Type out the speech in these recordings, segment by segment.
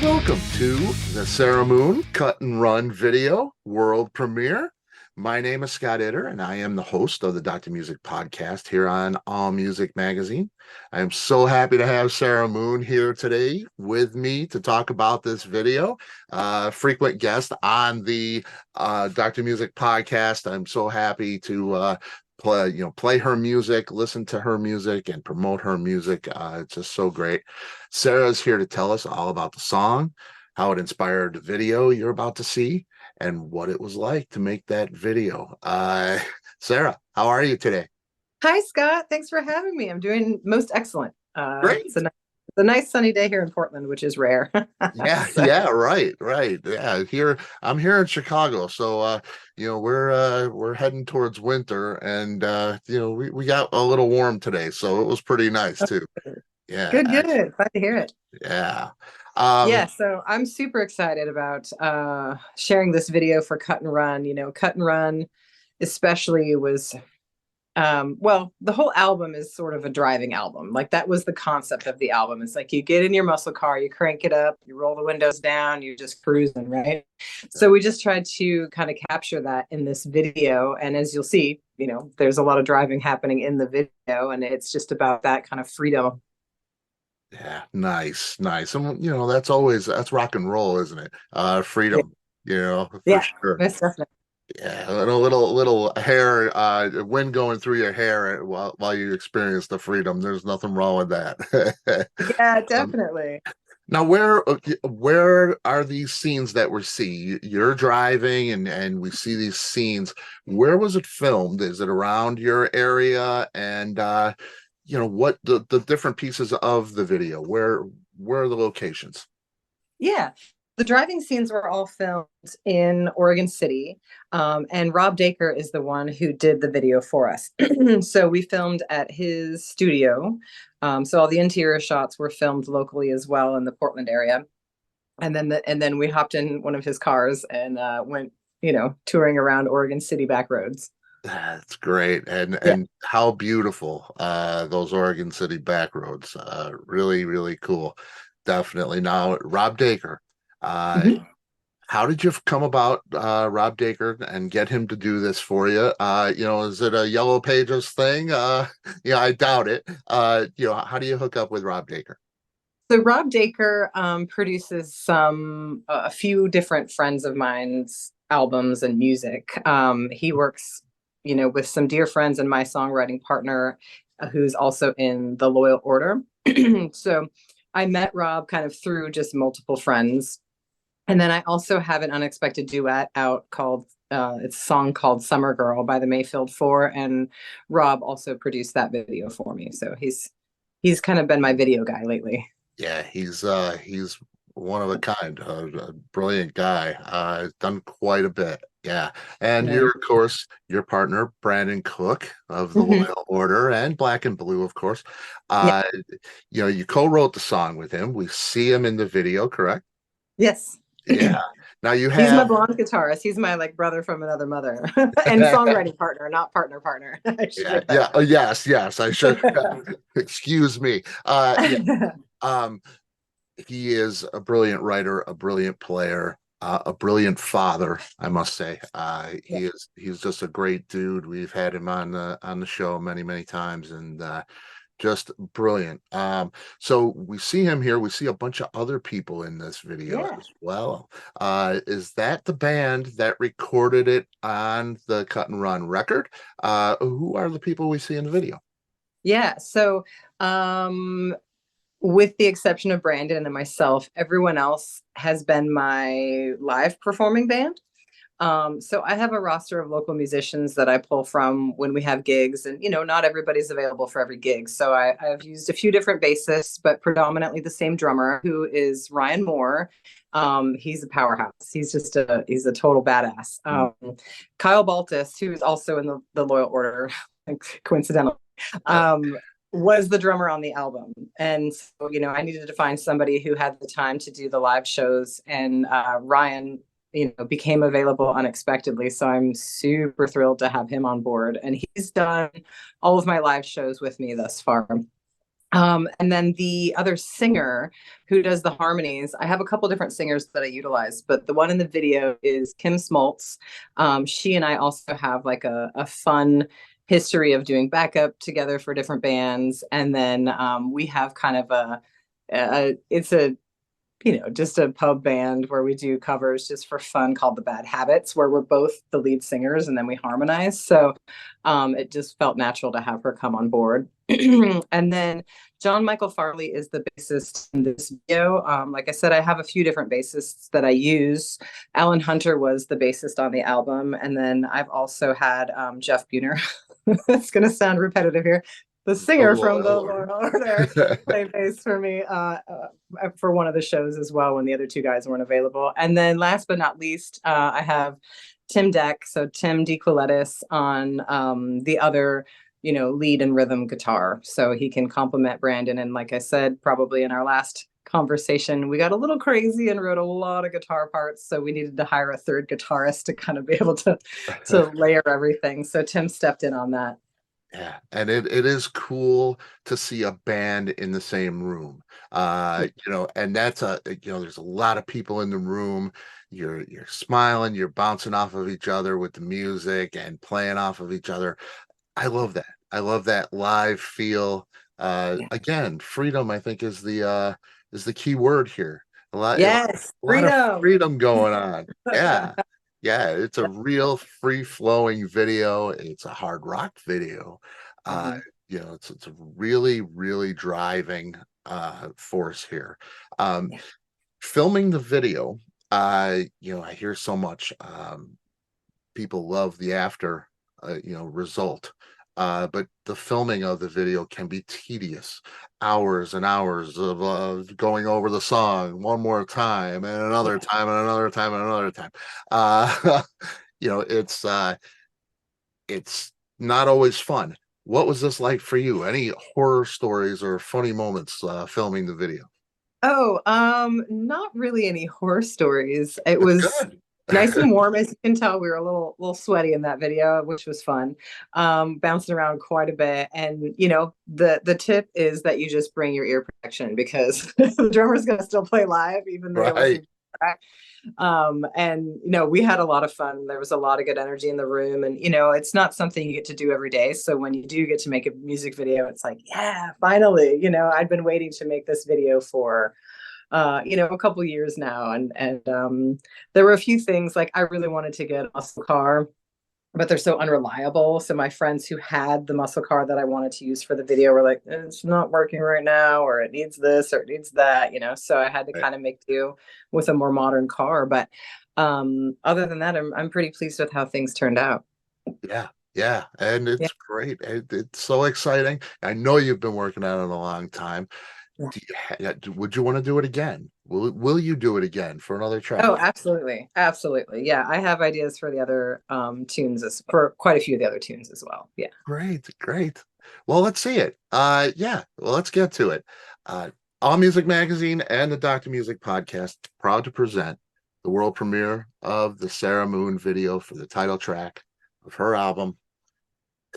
Welcome to the Sarah Moon Cut and Run video world premiere. My name is Scott Itter, and I am the host of the Dr. Music podcast here on All Music Magazine. I am so happy to have Sarah Moon here today with me to talk about this video. Frequent guest on the Dr. Music podcast. I'm so happy to play her music, listen to her music, and promote her music. It's just so great. Sarah's here to tell us all about the song, how it inspired the video you're about to see, and what it was like to make that video. Sarah, how are you today? Hi, Scott. Thanks for having me. I'm doing most excellent. Great. It's a nice sunny day here in Portland, which is rare. Yeah, yeah, right. Yeah, I'm here in Chicago, so we're heading towards winter, and we got a little warm today, so it was pretty nice too. Yeah, Good. Glad to hear it. Yeah. So I'm super excited about sharing this video for Cut and Run. Cut and Run especially was the whole album is sort of a driving album. Like, that was the concept of the album. It's like you get in your muscle car, you crank it up, you roll the windows down, you're just cruising, right? So we just tried to kind of capture that in this video. And as you'll see, there's a lot of driving happening in the video, and it's just about that kind of freedom. Yeah, nice. And that's rock and roll, isn't it? Freedom, for sure. Most definitely. Yeah, and a little hair, wind going through your hair while you experience the freedom. There's nothing wrong with that. Yeah, definitely. Now, where are these scenes that we see? You're driving, and we see these scenes. Where was it filmed? Is it around your area? And what the different pieces of the video? Where are the locations? Yeah. The driving scenes were all filmed in Oregon City, and Rob Daker is the one who did the video for us. So we filmed at his studio. So all the interior shots were filmed locally as well in the Portland area. And then we hopped in one of his cars and went, touring around Oregon City back roads. That's great. And how beautiful those Oregon City back roads. Really, really cool. Definitely. Now, Rob Daker. How did you come about Rob Daker and get him to do this for you? Is it a Yellow Pages thing? I doubt it. How do you hook up with Rob Daker? So Rob Daker produces a few different friends of mine's albums and music. He works, with some dear friends and my songwriting partner, who's also in the Loyal Order. So I met Rob kind of through just multiple friends. And then I also have an unexpected duet out called, it's a song called Summer Girl by the Mayfield Four. And Rob also produced that video for me. So he's kind of been my video guy lately. Yeah, he's one of a kind, a brilliant guy. Done quite a bit. Yeah. And you're, of course, your partner, Brandon Cook of the Loyal Order and Black and Blue, of course. You co-wrote the song with him. We see him in the video, correct? Yes. Yeah. Now he's my blonde guitarist. He's my brother from another mother and songwriting partner, not partner. Yeah. Oh, yes. I should. Excuse me. He is a brilliant writer, a brilliant player, a brilliant father, I must say. He's just a great dude. We've had him on the show many times, and just brilliant. So we see him here. We see a bunch of other people in this video as well. Is that the band that recorded it on the Cut and Run record? Who are the people we see in the video? Yeah. So with the exception of Brandon and myself, everyone else has been my live performing band. So I have a roster of local musicians that I pull from when we have gigs, and not everybody's available for every gig. So I've used a few different bassists, but predominantly the same drummer, who is Ryan Moore. He's a powerhouse. He's a total badass. Kyle Baltus, who is also in the Loyal Order, coincidentally, was the drummer on the album. And so, I needed to find somebody who had the time to do the live shows, and Ryan became available unexpectedly. So I'm super thrilled to have him on board. And he's done all of my live shows with me thus far. And then the other singer who does the harmonies, I have a couple different singers that I utilize, but the one in the video is Kim Smoltz. She and I also have like a fun history of doing backup together for different bands. And then we have kind of it's a just a pub band where we do covers just for fun called The Bad Habits, where we're both the lead singers and then we harmonize. So it just felt natural to have her come on board. And then John Michael Farley is the bassist in this video. Like I said, I have a few different bassists that I use. Alan Hunter was the bassist on the album. And then I've also had Jeff Buhner. It's going to sound repetitive here. The singer from the Lord Order play bass for me for one of the shows as well when the other two guys weren't available. And then last but not least, I have Tim Deck, so Tim DeQuiletis on the other, lead and rhythm guitar. So he can complement Brandon. And like I said, probably in our last conversation, we got a little crazy and wrote a lot of guitar parts. So we needed to hire a third guitarist to kind of be able to layer everything. So Tim stepped in on that. Yeah, and it is cool to see a band in the same room. And that's there's a lot of people in the room. You're smiling, you're bouncing off of each other with the music and playing off of each other. I love that. I love that live feel. Again, freedom, I think, is the key word here. Yes, a lot of freedom. freedom going on. Yeah. Yeah, it's a real free-flowing video. It's a hard rock video. It's a really, really driving force here. Filming the video, I hear so much. People love the after, result. But the filming of the video can be tedious. Hours and hours of going over the song one more time and another time and another time and another time. It's not always fun. What was this like for you? Any horror stories or funny moments filming the video? Oh, not really any horror stories. It That's was good. nice and warm, as you can tell. We were a little sweaty in that video, which was fun. Bouncing around quite a bit. And the tip is that you just bring your ear protection because the drummer's gonna still play live, even though you're listening Right. back. And we had a lot of fun. There was a lot of good energy in the room, and it's not something you get to do every day. So when you do get to make a music video, it's like, yeah, finally. I'd been waiting to make this video for a couple years now, and there were a few things. Like, I really wanted to get a muscle car, but they're so unreliable. So my friends who had the muscle car that I wanted to use for the video were like, it's not working right now, or it needs this, or it needs that, so I had to Right. kind of make do with a more modern car. But other than that, I'm pretty pleased with how things turned out. Yeah. Yeah. And Yeah. it's great. It's so exciting. I know you've been working on it a long time. Would you want to do it again? Will you do it again for another track? Oh, absolutely. Absolutely. Yeah. I have ideas for the other tunes, for quite a few of the other tunes as well. Yeah. Great, great. Well, let's see it. Yeah, well, let's get to it. All Music Magazine and the Dr. Music Podcast proud to present the world premiere of the Sarah Moon video for the title track of her album,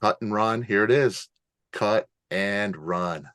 Cut and Run. Here it is, Cut and Run.